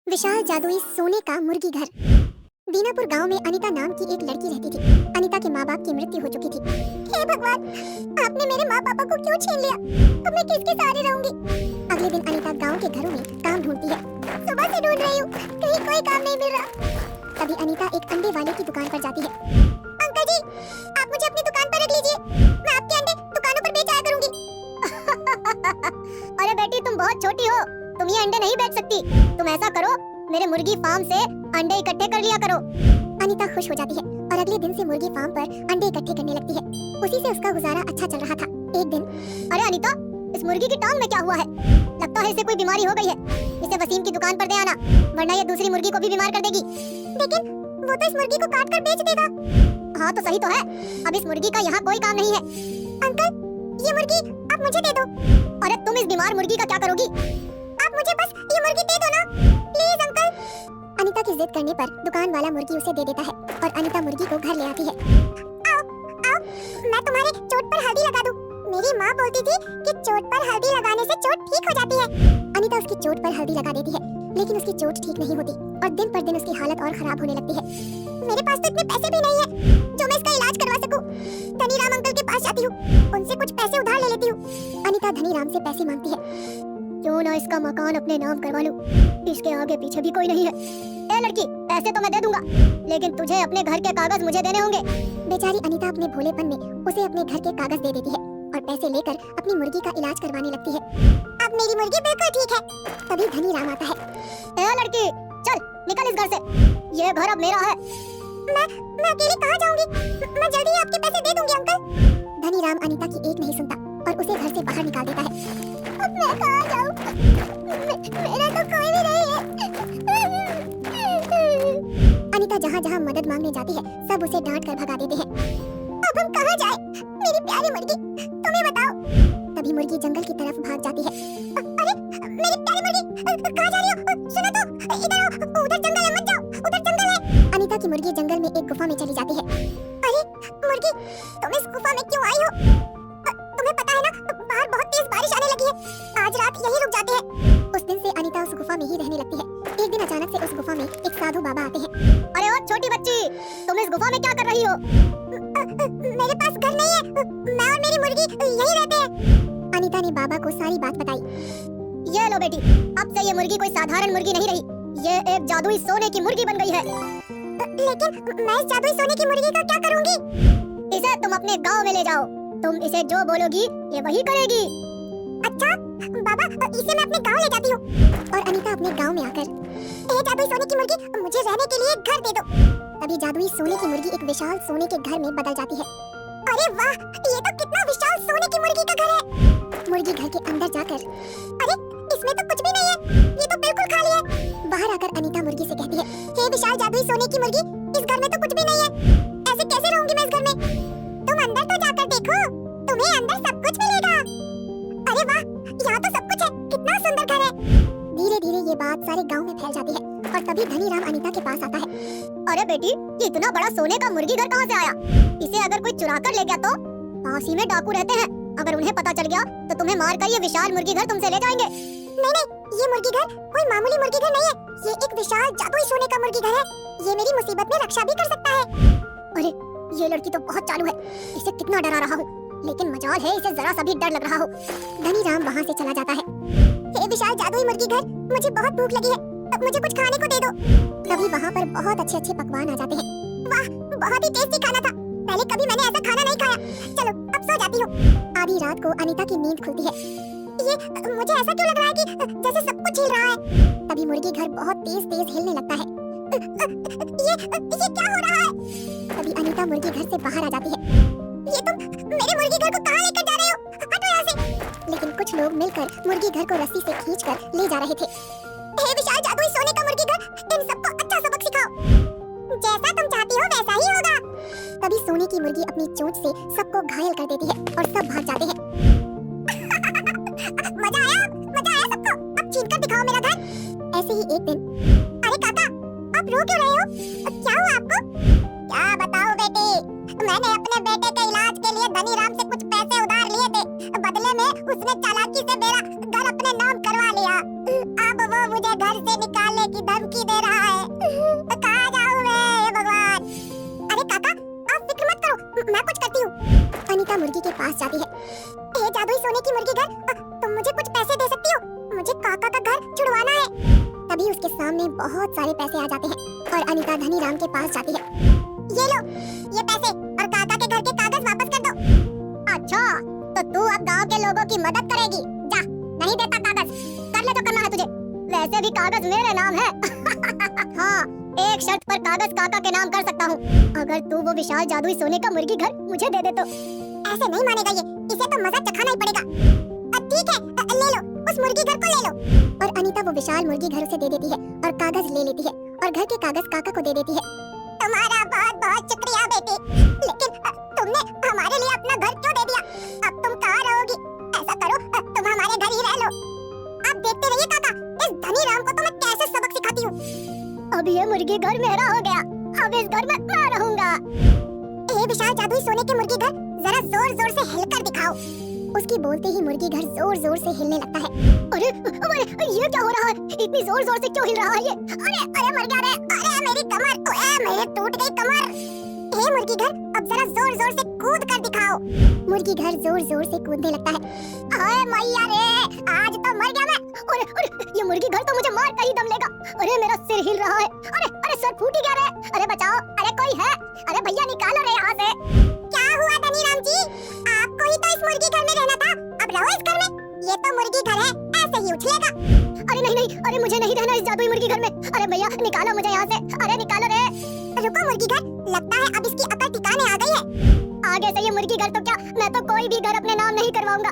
विशाल जादुई सोने का मुर्गी घर। दीनापुर गांव में अनीता नाम की एक लड़की रहती थी। अनीता के माँ बाप की मृत्यु हो चुकी थी। हे भगवान, आपने मेरे माँ पापा को क्यों छीन लिया? अब मैं किसके सहारे रहूंगी? अगले दिन अनीता गांव के घरों में काम ढूंढती है। सुबह से ढूंढ रही हूँ, कहीं कोई काम नहीं मिल रहा। तभी अनीता एक अंडे वाले की दुकान पर जाती है। अंकल जी, आप मुझे अपनी दुकान पर रख लीजिए, मैं आपके अंडे दुकानों पर बेच आया करूंगी। अरे बेटी, तुम बहुत छोटी हो, तुम ये अंडे नहीं बेच सकती। तुम ऐसा करो, मेरे मुर्गी फार्म से अंडे इकट्ठे कर लिया करो। अनीता खुश हो जाती है और अगले दिन से मुर्गी फार्म पर अंडे इकट्ठे करने लगती है। उसी से उसका गुजारा अच्छा चल रहा था। एक दिन, अरे अनीता, इस मुर्गी की टांग में क्या हुआ है? लगता है इसे कोई बीमारी हो गई है। इसे वसीम की दुकान पर दे आना, वरना ये दूसरी मुर्गी को भी बीमार कर देगी। लेकिन वो तो इस मुर्गी को काट कर बेच देगा। हाँ तो सही तो है, अब इस मुर्गी का यहाँ कोई काम नहीं है। अंकल, ये मुर्गी आप मुझे दे दो। अरे तुम इस बीमार मुर्गी का क्या करोगी? आप मुझे बस ये मुर्गी दे दो ना, प्लीज अंकल। अनीता की जिद करने पर दुकान वाला मुर्गी उसे दे देता है और अनीता मुर्गी को घर ले आती है। आओ, आओ, मैं तुम्हारे चोट पर हल्दी लगा दूं। मेरी माँ बोलती थी कि चोट पर हल्दी लगाने से चोट ठीक हो जाती है। अनीता उसकी चोट पर हल्दी लगा देती है, लेकिन उसकी चोट ठीक नहीं होती और दिन पर दिन उसकी हालत और खराब होने लगती है। मेरे पास तो इतने पैसे भी नहीं है जो मैं इसका इलाज करवा सकूं। धनीराम अंकल के पास जाती हूँ, उनसे कुछ पैसे उधार ले लेती हूँ। अनीता धनीराम से पैसे मांगती है। क्यों ना इसका मकान अपने नाम करवा लूं, इसके आगे पीछे भी कोई नहीं है। ए लड़की, पैसे तो मैं दे दूंगा, लेकिन तुझे अपने घर के कागज मुझे देने होंगे। बेचारी अनीता अपने भोलेपन में उसे अपने घर के कागज दे देती है और पैसे लेकर अपनी मुर्गी का इलाज करवाने लगती है। अब मेरी मुर्गी बिल्कुल ठीक है। तभी धनीराम आता है। ए लड़की, चल निकल इस घर से, ये घर अब मेरा है। मैं अकेले कहाँ जाऊंगी? मैं जल्दी ही आपके पैसे दे दूंगी अंकल। धनीराम अनीता की एक नहीं सुनता और उसे घर से बाहर निकाल देता है। अब मैं कहाँ जाऊँ? मेरा तो कोई भी नहीं है। अनीता जहाँ जहाँ मदद मांगने जाती है, सब उसे डांट कर भगा देते हैं। अब हम कहाँ जाएं? मेरी प्यारी मुर्गी, तुम्हें बताओ। तभी मुर्गी जंगल की तरफ भाग जाती है। अरे मेरी प्यारी मुर्गी, कहाँ जा रही हो? सुनो तो, इधर आओ, उधर जंगल है, मत जाओ, उधर जंगल है। अनीता की मुर्गी जंगल में एक गुफा में चली जाती है। अरे मुर्गी, तुम इस गुफा में क्यों आई हो? तुम्हें पता है ना, बाहर बहुत तेज बारिश आने लगी है। आज रात यहीं रुक जाते हैं। उस दिन से अनीता उस गुफा में ही रहने लगती है। एक दिन अचानक से उस गुफा में एक साधु बाबा आते हैं। अरे ओ छोटी बच्ची, तुम इस गुफा में क्या कर रही हो? मेरे पास घर नहीं है, मैं और मेरी मुर्गी यहीं रहते हैं। अनीता ने बाबा को सारी बात बताई। ये लो बेटी, अब से ये मुर्गी कोई साधारण मुर्गी नहीं रही, ये एक जादुई सोने की मुर्गी बन गई है। लेकिन मैं इस जादुई सोने की मुर्गी का क्या करूंगी? इसे तुम अपने गाँव में ले जाओ, तुम इसे जो बोलोगी ये वही करेगी। अच्छा बाबा, इसे मैं अपने गांव ले जाती हूँ। और अनीता अपने गांव में आकर, ए जादुई सोने की मुर्गी, मुझे रहने के लिए घर दे दो। तभी जादुई सोने की मुर्गी एक विशाल सोने के घर में बदल जाती है। अरे वाह, ये तो कितना विशाल सोने की मुर्गी का घर है। मुर्गी घर के अंदर जाकर, अरे इसमें तो कुछ भी नहीं है, ये तो बिल्कुल खाली है। बाहर आकर अनीता मुर्गी से कहती है, हे विशाल जादुई सोने की मुर्गी, इस घर में तो कुछ भी नहीं है, ऐसे कैसे रहूंगी मैं इस घर में? तुम अंदर तो जाकर देखो, तुम्हें अंदर सब कुछ मिलेगा। अरे वाह, यहाँ तो सब कुछ है, कितना सुंदर घर है। धीरे धीरे ये बात सारे गांव में फैल जाती है और तभी धनीराम अनीता के पास आता है। अरे बेटी, ये इतना बड़ा सोने का मुर्गी घर कहाँ से आया? इसे अगर कोई चुरा कर ले गया तो? पास ही में डाकू रहते हैं, अगर उन्हें पता चल गया तो तुम्हें मारकर ये विशाल मुर्गी घर तुमसे ले जाएंगे। नहीं, ये मुर्गी घर कोई मामूली मुर्गी घर नहीं है, ये एक विशाल जादुई सोने का मुर्गी घर है। ये मेरी मुसीबत में रक्षा भी कर सकता है। अरे ये लड़की तो बहुत चालू है, इसे कितना डरा रहा हूँ, लेकिन मजाल है इसे जरा सा भी डर लग रहा हो। धनीराम वहाँ से चला जाता है। हे विशाल जादुई मुर्गी घर, मुझे बहुत भूख लगी है, अब मुझे कुछ खाने को दे दो। तभी वहाँ पर बहुत अच्छे अच्छे पकवान आ जाते हैं। वाह, बहुत ही टेस्टी खाना था, पहले कभी मैंने ऐसा खाना नहीं खाया। चलो अब सो जाती हूँ। आधी रात को अनीता की नींद खुलती है। ये मुझे ऐसा क्यों लग रहा है कि जैसे सब कुछ हिल रहा है? तभी मुर्गी घर बहुत तेज तेज हिलने लगता है। ये क्या हो रहा है? तभी अनीता मुर्गी घर से बाहर आ जाती है। ये तुम मेरे मुर्गी घर को कहाँ लेकर जा रहे हो? हटो यहाँ से। लेकिन कुछ लोग मिलकर मुर्गी घर को रस्सी से खींचकर ले जा रहे थे। हे विशाल जादुई सोने का मुर्गी घर, इन सबको अच्छा सबक सिखाओ, जैसा तुम चाहती हो वैसा ही होगा। तभी सोने की मुर्गी अपनी चोंच से सबको घायल कर देती है और सब भाग जाते हैं। मजा आया सबको, अब छीन कर दिखाओ मेरा घर। ऐसे ही एक दिन, अरे काका, आप रो क्यों रहे हो? क्या हुआ आपको? क्या बताओ बेटी, मैंने अपने बेटे के इलाज के लिए धनीराम से कुछ पैसे उधार लिए थे, बदले में उसने चालाकी से मेरा घर अपने नाम करवा लिया। अब वो मुझे घर से निकालने की धमकी धमकी दे रहा है। कहाँ जाऊँ मैं, हे भगवान। अरे काका, आप फिक्र मत करो, मैं कुछ करती हूँ। अनीता मुर्गी के पास जाती है। हे जादुई सोने की मुर्गी घर, तुम मुझे कुछ पैसे दे सकती हो? मुझे काका का घर छुड़वाना है। तभी उसके सामने बहुत सारे पैसे आ जाते हैं और अनीता धनी राम के पास जाती है। ये लो, ये पैसे और काका के घर के कागज वापस कर दो। अच्छा, तो तू अब गांव के लोगों की मदद करेगी? जा, नहीं देता कागज, कर ले जो करना है तुझे। वैसे भी कागज मेरे नाम है। हाँ, एक शर्त पर कागज काका के नाम कर सकता हूँ, अगर तू वो विशाल जादुई सोने का मुर्गी घर मुझे दे दे तो। ऐसे नहीं मानेगा ये, इसे तो मजा चखाना ही पड़ेगा। ठीक है, ले लो, उस मुर्गी घर को ले लो। और अनीता वो विशाल मुर्गी घर उसे दे देती है और कागज ले लेती है और घर के कागज काका को दे देती है। तुम्हारा बहुत बहुत शुक्रिया बेटी, लेकिन तुमने हमारे लिए अपना घर क्यों दे दिया? अब तुम कहाँ रहोगी? ऐसा करो, तुम हमारे घर ही रह लो। आप देखते रहिए काका, इस धनी राम को तो मैं कैसे सबक सिखाती हूँ। अब ये मुर्गी घर मेरा हो गया, अब इस घर में मैं रहूंगा। ए विशाल जादुई सोने के मुर्गी घर, जरा जोर जोर से हिलकर दिखाओ। उसकी बोलते ही मुर्गी घर जोर जोर से हिलने लगता है। अरे ये क्या हो रहा है? इतनी जोर जोर से क्यों हिल रहा है ये? अरे मर गया रे, अरे मेरी कमर, ओए मेरी टूट गई कमर। हे मुर्गी घर, अब जरा जोर जोर से कूद कर दिखाओ। मुर्गी घर जोर जोर से कूदने लगता है। अरे मैया रे, आज तो मर गया मैं। अरे ये मुर्गी घर तो मुझे मार कर ही दम लेगा। अरे मेरा सिर हिल रहा है, अरे सर फूट ही गया रे। अरे बचाओ, अरे कोई है? अरे भैया निकालो रे यहाँ से। क्या हुआ धनी राम जी? आपको ही तो इस मुर्गी घर में रहना था, अब रहो इस घर में। ये तो मुर्गी घर है, ऐसे ही उछलेगा। अरे नहीं, अरे मुझे नहीं रहना इस जादुई मुर्गी घर में। अरे भैया निकालो मुझे यहाँ से, अरे निकालो रे। रुको मुर्गी घर, लगता है अब इसकी अकल ठिकाने आ गई है। आगे से ये मुर्गी घर तो क्या, मैं तो कोई भी घर अपने नाम नहीं करवाऊंगा।